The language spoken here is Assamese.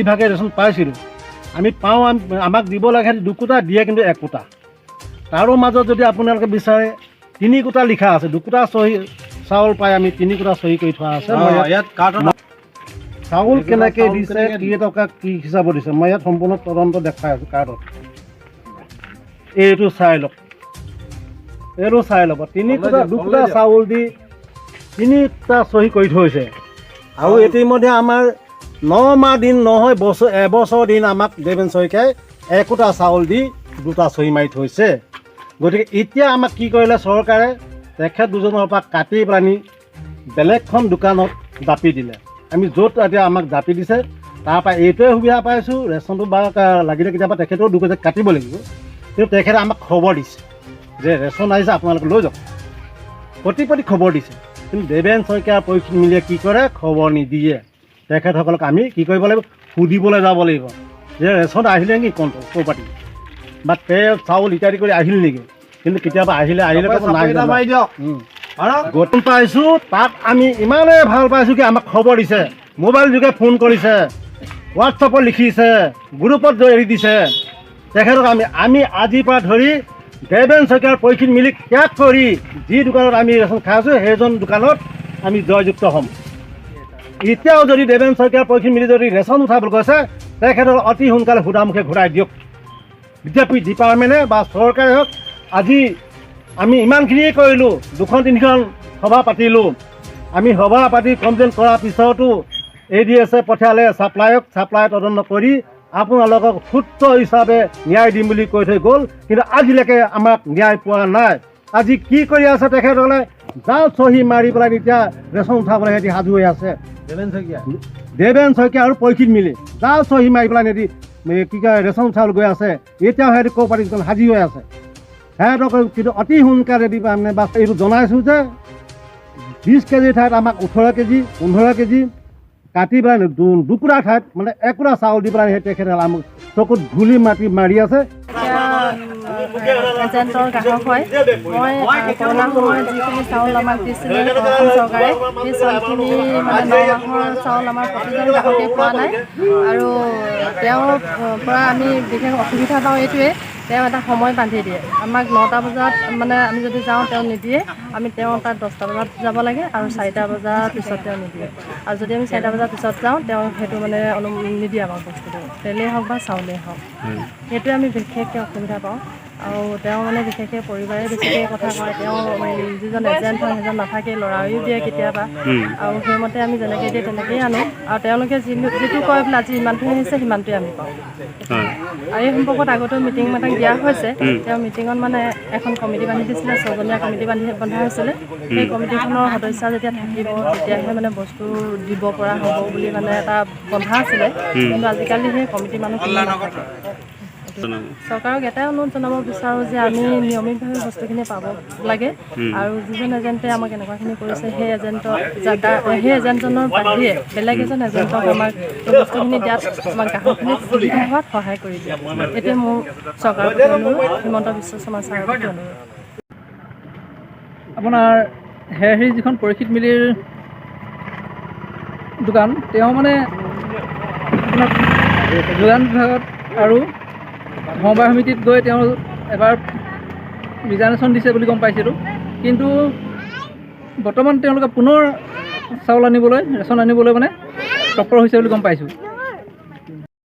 ভাগে ৰেচন পাইছিলোঁ আমি পাওঁ আমাক দিব লাগে 2 কোটা দিয়ে কিন্তু 1 কোটা তাৰো মাজত যদি আপোনালোকে বিচাৰে 3 কোটা লিখা আছে 2 কোটা চহী চাউল পাই আমি 3 কোটা চহী কৰি থোৱা আছে ইয়াত কাৰ্ডত চাউল কেনেকৈ দিছে কি টকা কি হিচাপত দিছে মই ইয়াত সম্পূৰ্ণ তদন্ত দেখাই আছোঁ কাৰ্ডত এইটো চাই লওক 3 কোটা 2 কোটা চাউল দি 3টা চহী কৰি থৈছে আৰু ইতিমধ্যে আমাৰ 9 মাহ দিন নহয় এবছৰ দিন আমাক দেৱেন শইকীয়াই 1 কোটা চাউল দি 2টা চহী মাৰি থৈছে গতিকে এতিয়া আমাক কি কৰিলে চৰকাৰে তেখেত দুজনৰ পৰা কাটি পানি বেলেগখন দোকানত জাপি দিলে আমি য'ত এতিয়া আমাক জাপি দিছে তাৰপৰা এইটোৱে সুবিধা পাইছোঁ ৰেচনটো বা লাগিলে কেতিয়াবা তেখেতেও 2 কেজি কাটিব লাগিব কিন্তু তেখেতে আমাক খবৰ দিছে যে ৰেচন আহিছে আপোনালোকে লৈ যাওক প্ৰতি খবৰ দিছে কিন্তু দেৱেন শইকীয়াৰ পৰিস্থিতি মিলিয়ে কি কৰে খবৰ নিদিয়ে তেখেতসকলক আমি কি কৰিব লাগিব সুধিবলৈ যাব লাগিব যে ৰেচন আহিলে নেকি ক'ৰ পাতি বা তেল চাউল ইত্যাদি কৰি আহিল নেকি কিন্তু কেতিয়াবা আহিলে গঠন পাইছোঁ তাত আমি ইমানেই ভাল পাইছোঁ কি আমাক খবৰ দিছে মোবাইল যোগে ফোন কৰিছে হোৱাটছআপত লিখিছে গ্ৰুপত এৰি দিছে তেখেতক আমি আজিৰ পৰা ধৰি দেৱেন শইকীয়াৰ পৰিস্থিতি মিলি ত্যাগ কৰি যি দোকানত আমি ৰেচন খাই আছোঁ সেইজন দোকানত আমি জয়যুক্ত হ'ম এতিয়াও যদি দেৱেন শইকীয়াৰ পৰিস্থিতি মিলি যদি ৰেচন উঠাবলৈ কৈছে তেখেতক অতি সোনকালে সুধামুখে ঘূৰাই দিয়ক বিদ্যাপীঠ ডিপাৰ্টমেণ্টে বা চৰকাৰে হওক আজি আমি ইমানখিনিয়ে কৰিলোঁ 2-3খন সভা পাতিলোঁ আমি সভা পাতি কমপ্লেইন কৰাৰ পিছতো ADS পঠিয়ালে ছাপ্লাই তদন্ত কৰি আপোনালোকক সূত্ৰ হিচাপে ন্যায় দিম বুলি কৈ থৈ গ'ল কিন্তু আজিলৈকে আমাক ন্যায় পোৱা নাই আজি কি কৰি আছে তেখেতসকলে যাওঁ চহী মাৰি পেলাই এতিয়া ৰেচন উঠাবলৈ সিহঁতি সাজু হৈ আছে দেৱেন শইকীয়া আৰু পৰিক্ষিত মিলি যাওঁ চহী মাৰি পেলাই সিহঁতি কি কয় ৰেচন উঠাবলৈ গৈ আছে এতিয়াও সিহঁতি কোঅপাৰেটিভ সাজি হৈ আছে সিহঁতক কিন্তু অতি সোনকালে দিব মানে বা এইটো জনাইছোঁ যে 20 কেজিৰ ঠাইত আমাক 18 কেজি 15 কেজি কাটি পেলাই 2 কোটা ঠাইত মানে 1 কোটা চাউল দি পেলাই সেই তেখেতে আমাক চকুত ধূলি মাৰি আছে এজেণ্টৰ গ্ৰাহক হয় মই কৰোণাৰ সময়ত যিখিনি চাউল আমাক দিছিলে চৰকাৰে সেই চাউলখিনি মানে 9 মাহৰ চাউল আমাৰ প্ৰতিজন গ্ৰাহকে পোৱা নাই আৰু তেওঁৰ পৰা আমি বিশেষ অসুবিধা পাওঁ এইটোৱে তেওঁ এটা সময় বান্ধি দিয়ে আমাক 9টা বজাত মানে আমি যদি যাওঁ তেওঁ নিদিয়ে আমি তেওঁ তাত 10টা বজাত যাব লাগে আৰু 4টা বজাৰ পিছত তেওঁ নিদিয়ে আৰু যদি আমি 4টা বজাৰ পিছত যাওঁ তেওঁ সেইটো মানে নিদিয়ে আমাক বস্তুটো তেলেই হওক বা চাউলেই হওক সেইটোৱে আমি বিশেষকৈ অসুবিধা পাওঁ আৰু তেওঁ মানে বিশেষকৈ পৰিবাৰে বেছিকৈ কথা কয় তেওঁ যিজন এজেণ্ট হয় সেইজন নাথাকে ল'ৰাইও দিয়ে কেতিয়াবা আৰু সেইমতে আমি যেনেকৈ দিয়ে তেনেকৈয়ে আনো আৰু তেওঁলোকে যিটো কয় বোলে আজি ইমানটোৱে আহিছে সিমানটোৱে আমি পাওঁ আৰু এই সম্পৰ্কত আগতেও মিটিং দিয়া হৈছে তেওঁ মিটিঙত মানে এখন কমিটি বান্ধি দিছিলে 6জনীয়া কমিটি বন্ধা হৈছিলে সেই কমিটিখনৰ সদস্য যেতিয়া থাকিব তেতিয়াহে মানে বস্তু দিব পৰা হ'ব বুলি মানে এটা বন্ধা আছিলে কিন্তু আজিকালি সেই কমিটি মানুহখিনি নাথাকে চৰকাৰক এটাই অনুৰোধ জনাব বিচাৰোঁ যে আমি নিয়মিতভাৱে বস্তুখিনি পাব লাগে আৰু যিজন এজেণ্টে আমাক এনেকুৱাখিনি কৰিছে সেই এজেণ্টজনৰ বাহিৰে বেলেগ এজন এজেণ্টক আমাক এই বস্তুখিনি দিয়াত আমাক গ্ৰাহকখিনি সুবিধা হোৱাত সহায় কৰি দিয়ে এইটোৱে মোৰ চৰকাৰৰ প্ৰতি অনুৰোধ হিমন্ত বিশ্ব শৰ্মা ছাৰৰ প্ৰতি অনুৰোধ আপোনাৰ হেৰি যিখন পৰিক্ষিত মিলিৰ দোকান তেওঁ মানে আপোনাৰ যোগান বিভাগত আৰু সমবায় সমিতিত গৈ তেওঁ এবাৰ ৰিজাৰ্ভেশ্যন দিছে বুলি গম পাইছিলোঁ কিন্তু বৰ্তমান তেওঁলোকে পুনৰ চাউল আনিবলৈ ৰেচন আনিবলৈ মানে তৎপৰ হৈছে বুলি গম পাইছোঁ